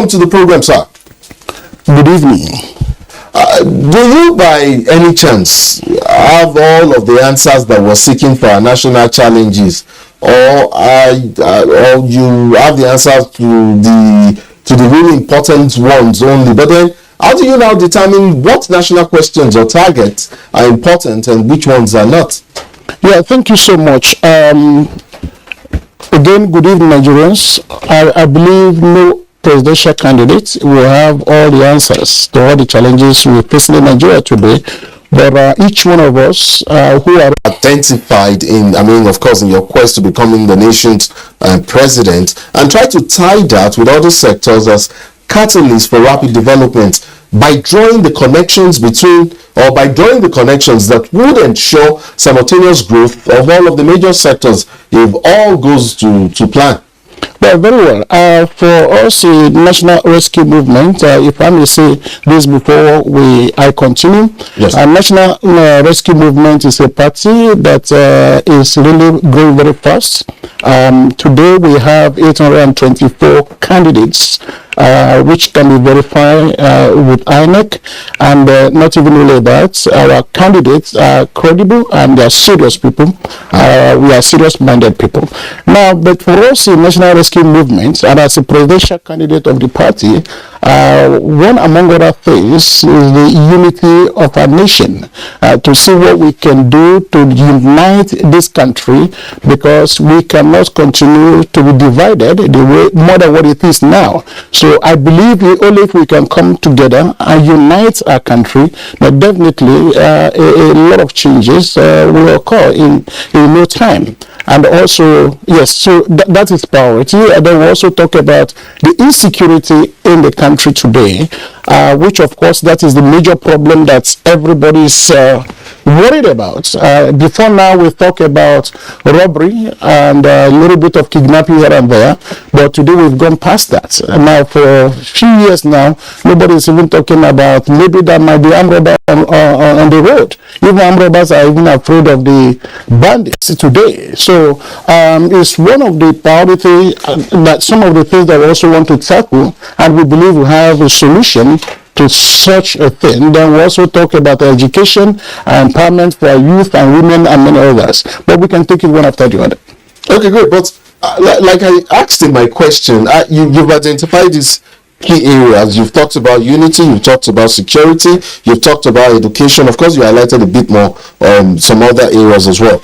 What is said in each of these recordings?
welcome to the program, sir. Good evening. Do you, by any chance, have all of the answers that we're seeking for our national challenges, or you have the answers to the really important ones only? But then, how do you now determine what national questions or targets are important and which ones are not? Yeah, thank you so much. Again, good evening, Nigerians. I believe no presidential candidate will have all the answers to all the challenges we're facing in Nigeria today. But each one of us who are identified of course, in your quest to becoming the nation's president, and try to tie that with other sectors as catalysts for rapid development by drawing the connections that would ensure simultaneous growth of all of the major sectors if all goes to plan. Well, very well. For us, the National Rescue Movement, if I may say this before I continue, yes. National Rescue Movement is a party that is really growing very fast. Today, we have 824 candidates, which can be verified with INEC, and not even only that, our candidates are credible and they are serious people. We are serious-minded people. Now, but for us, the National Rescue Movement, and as a presidential candidate of the party, one among other things is the unity of our nation, to see what we can do to unite this country, because we cannot continue to be divided more than what it is now. So I believe only if we can come together and unite our country, that definitely a lot of changes will occur in no time. And also, yes, so that is priority. And then we also talk about the insecurity in the country today, which of course that is the major problem that everybody is worried about. Before now we talk about robbery and a little bit of kidnapping here and there, but today we've gone past that. And now for a few years now, nobody is even talking about maybe there might be armed robbers on the road. Even armed robbers are even afraid of the bandits today. So it's one of the priority that some of the things that we also want to tackle, and we believe we have a solution to such a thing. Then we also talk about education and empowerment for youth and women and many others. But we can take it one after the other. Okay, great. But like I asked in my question, you've identified these key areas. You've talked about unity, you've talked about security, you've talked about education. Of course, you highlighted a bit more some other areas as well.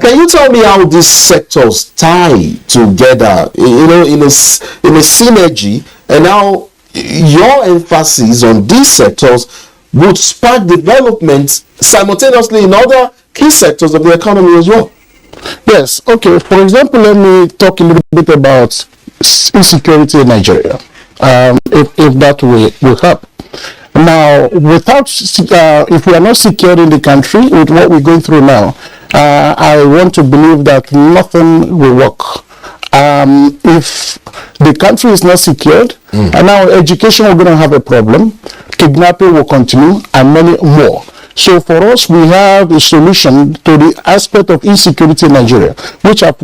Can you tell me how these sectors tie together, in a synergy, and how your emphasis on these sectors would spark development simultaneously in other key sectors of the economy as well? Yes. Okay. For example, let me talk a little bit about insecurity in Nigeria, if that will help. Now, if we are not secure in the country with what we're going through now, I want to believe that nothing will work. If the country is not secured, and now education, we're going to have a problem, kidnapping will continue, and many more. So for us, we have a solution to the aspect of insecurity in Nigeria, which I've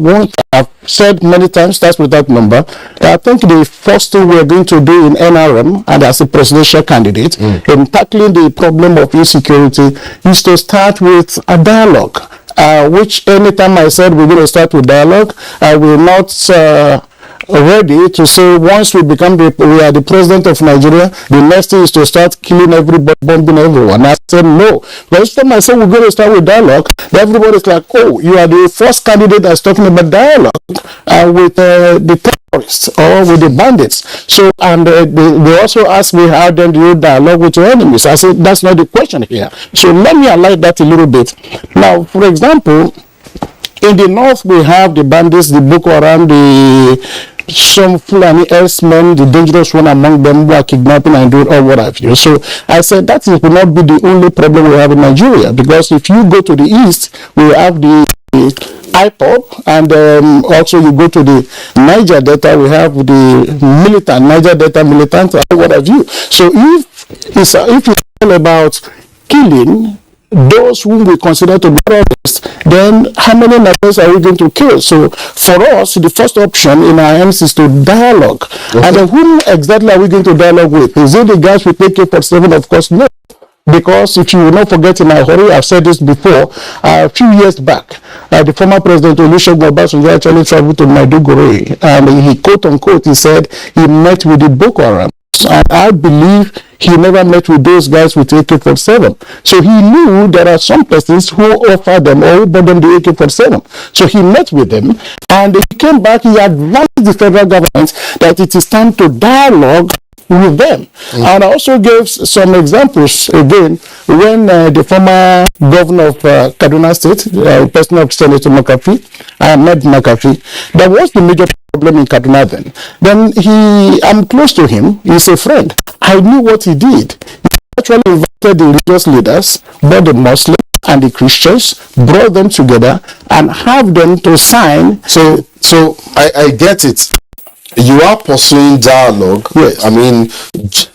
said many times, that's without number. I think the first thing we're going to do in NRM, and as a presidential candidate, in tackling the problem of insecurity, is to start with a dialogue. Which anytime I said we're going to start with dialogue, I will not ready to say once we are the president of Nigeria, the next thing is to start killing everybody, bombing everyone. I said no. But each time I said we're going to start with dialogue, everybody's like, oh, you are the first candidate that's talking about dialogue with the terrorists or with the bandits. So, and they also ask me, how then do you dialogue with your enemies? I said, that's not the question here. So let me highlight that a little bit. Now, for example, in the north, we have the bandits, the Boko Haram, some Fulani herdsmen, the dangerous one among them who are kidnapping and doing all what have you. So I said that will not be the only problem we have in Nigeria, because if you go to the east, we have the IPOP, and also you go to the Niger Delta, we have the militant, Niger Delta militant, what have you. So if it's all about killing those whom we consider to be terrorists, then how many Nigerians are we going to kill? So for us, the first option in our hands is to dialogue. Okay. And then whom exactly are we going to dialogue with? Is it the guys with AK-47? Of course, no. Because if you will not forget, in a hurry, I've said this before, a few years back, the former president Olusegun Obasanjo actually traveled to Maiduguri, and he, quote unquote, he said he met with the Boko Haram. And I believe he never met with those guys with AK-47. So he knew there are some persons who offer them or who bought them the AK-47. So he met with them, and he came back, he advised the federal government that it is time to dialogue with them. And I also gave some examples again when the former governor of Kaduna State, person of Senator McAfee, Ahmed McAfee, that was the major problem in Kaduna then. Then I'm close to him, he's a friend. I knew what he did. He actually invited the religious leaders, both the Muslims and the Christians, brought them together and have them to sign. So I get it. You are pursuing dialogue. Yes. I mean,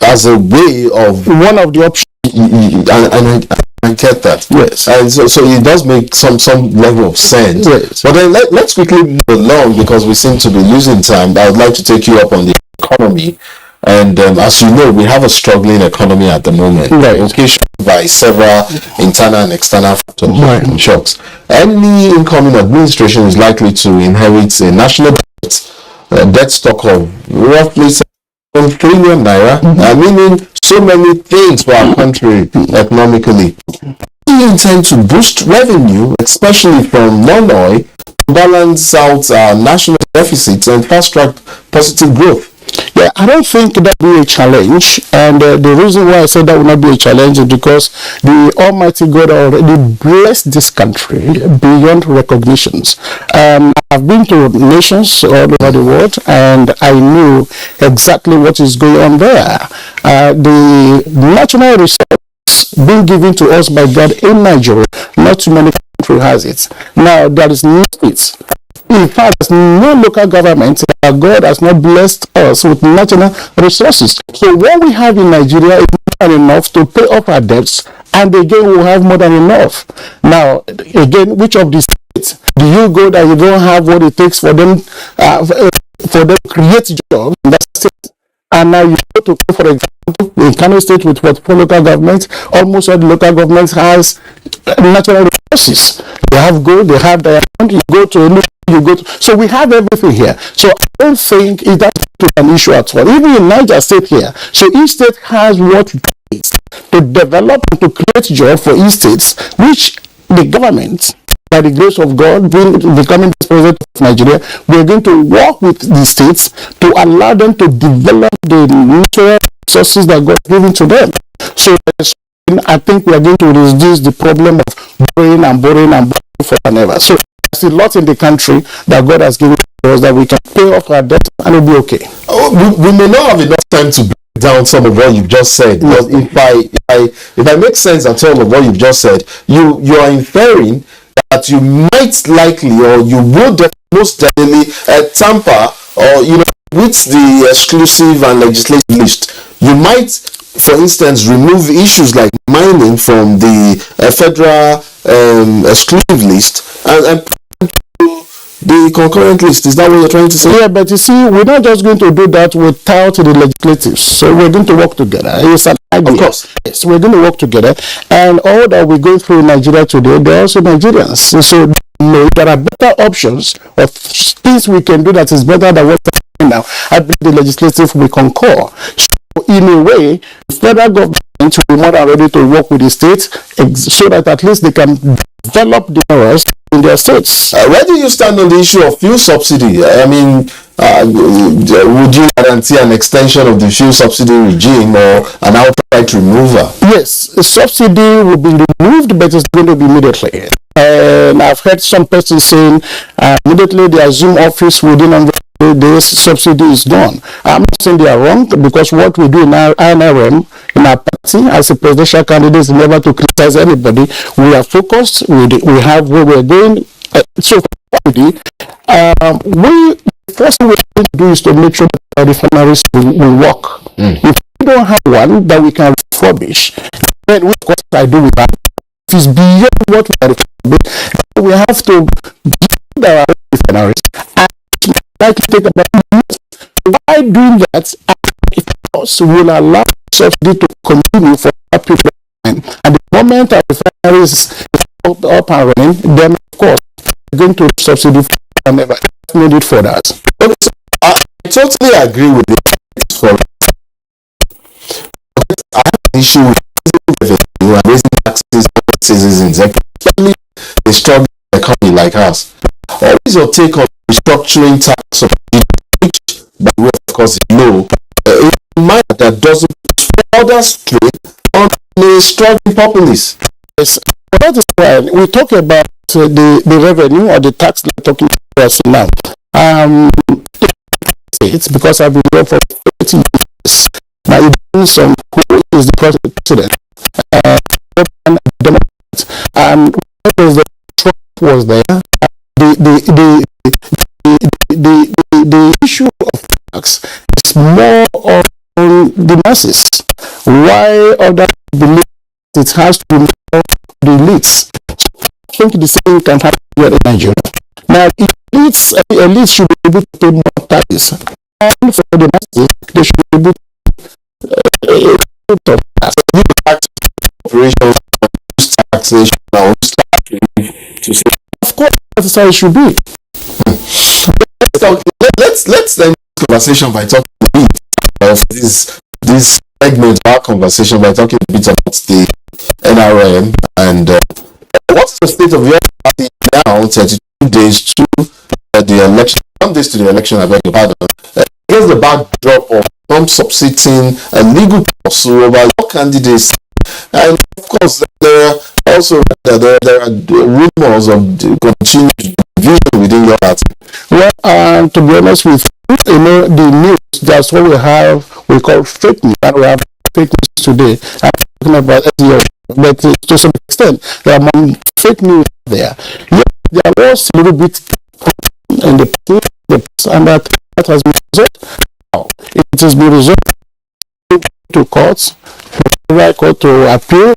as a way of one of the options, and I get that. Yes. And so it does make some level of sense. Yes. But then let's quickly move along because we seem to be losing time. I would like to take you up on the economy. And as you know, we have a struggling economy at the moment, right, occasioned by several internal and external factors, right, and shocks. Any incoming administration is likely to inherit a national debt stock of roughly 7 trillion naira, meaning so many things for our country economically. We intend to boost revenue, especially from non-oil, to balance out our national deficits and fast-track positive growth. Yeah, I don't think that will be a challenge, and the reason why I said that will not be a challenge is because the Almighty God already blessed this country beyond recognitions. I've been to nations all over the world, and I knew exactly what is going on there. The natural resource being given to us by God in Nigeria, not too many countries has it. Now, there is no it. In fact, there's no local government that God has not blessed us with natural resources. So what we have in Nigeria is more than enough to pay off our debts, and again, we'll have more than enough. Now, again, which of these states do you go that you don't have what it takes for them to create jobs in that state? And now you go to, for example, in Kano State with what for local government, almost all the local governments has natural resources. They have gold, they have diamond, you go to so we have everything here. So I don't think that's an issue at all. Even in Niger State here, so each state has what it takes to develop and to create jobs for each states, which the government, by the grace of God, becoming the president of Nigeria, we're going to work with the states to allow them to develop the natural resources that God has given to them. So I think we are going to reduce the problem of borrowing forever. So there's a lot in the country that God has given to us that we can pay off our debt and it'll be okay. We may not have enough time to break down some of what you've just said, but if I make sense at all of what you've just said, you are inferring that you might likely, or you would most definitely tamper, or with the exclusive and legislative list. You might, for instance, remove issues like mining from the federal exclusive list and the concurrent list. Is that what you're trying to say? Yeah, but you see, we're not just going to do that without the legislatives. So we're going to work together. It's an idea. Of course. Yes, we're going to work together. And all that we're going through in Nigeria today, they're also Nigerians. So there are better options of things we can do that is better than what's happening now. I believe the legislative will concur. So in a way, the federal government will be more than ready to work with the states so that at least they can develop the areas in their states. Where do you stand on the issue of fuel subsidy? I mean, would you guarantee an extension of the fuel subsidy regime or an outright removal? Yes, the subsidy will be removed, but it's going to be immediately. And I've heard some persons saying immediately they assume office within 100 days, subsidy is gone. I'm not saying they are wrong, because what we do in our NRM, in our party, as a presidential candidate, is never to criticize anybody. We are focused. We have where we're going. So, the first thing we're going to do is to make sure that our refineries will work. If we don't have one that we can refurbish, then what I do with that, If it's beyond what we are required, we have to build our own refineries and like to take about months. By doing that, it also will allow subsidy to continue for a period of time. And the moment our refinery is up and running, then of course we're going to subsidy and never need it for that. Okay, so I totally agree with you. For I have an issue with revenue and raising taxes for citizens, especially a struggling economy like ours. What is your take on restructuring tax subsidy, which, by the way, of course, is low, in a manner that doesn't put further strain on a struggling populace? Yes, that is why we talk about the revenue or the tax we're talking about now. It's because I've been there for 30 years. Now, you bring some who is the president, and when the Trump was there, the issue of tax is more on the masses. Why others believe it has to be more the elites? I think the same can happen here in Nigeria. Now, if elites should be able to pay more taxes, and for the masses, they should be able to Taxation to say, of course, that's how it should be. Let's end this conversation by talking a bit of this segment of our conversation by talking a bit about the NRM and what's the state of your party now, 32 days to the election, 1 days to the election, I beg your pardon, against the backdrop of some subsisting legal pursuit over your candidates. And of course, there are also there are rumors of continued division within your party. Well, to be honest with you, the news, that's what we call fake news, and we have fake news today. I'm talking about SEO, but to some extent, there are more fake news there. Yes, there was a little bit in the past, and that has been resolved. Now, it has been resolved to courts, federal court to appeal.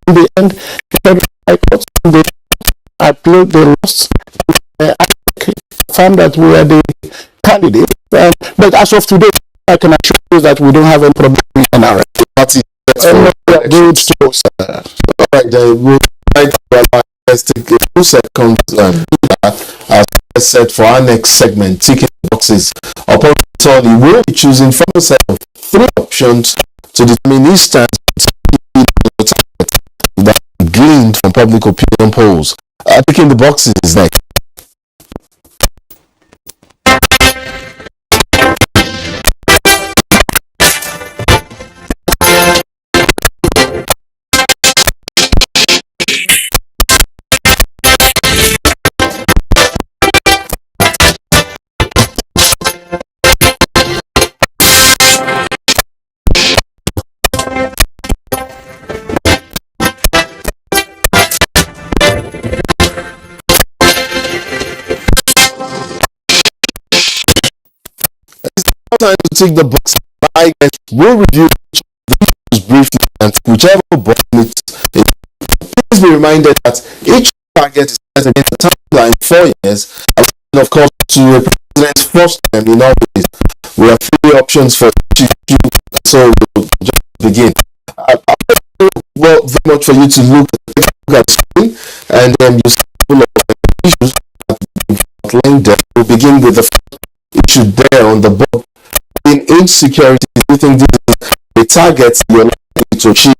In the end, the federal court, they appealed, they lost. Found that we are the candidate, but as of today, I can assure you that we don't have any problem in NRM. Party. Good so, Alright, we'll try to take a few seconds as I said for our next segment, ticking boxes. Upon return, we will be choosing from a set of 3 options to determine his stance that gleaned from public opinion polls. Ticking the boxes is next. Time to tick the box. I guess we'll review these briefly and whichever box needs it. Please be reminded that each target is set against a timeline 4 years, and of course to a president's first term in office. We have 3 options for each issue, so we'll just begin. Well, very much for you to look at the screen, and then you see full of issues that we've outlined there. We'll begin with the first issue there on the board. In insecurity, do you think this is a target you're likely to achieve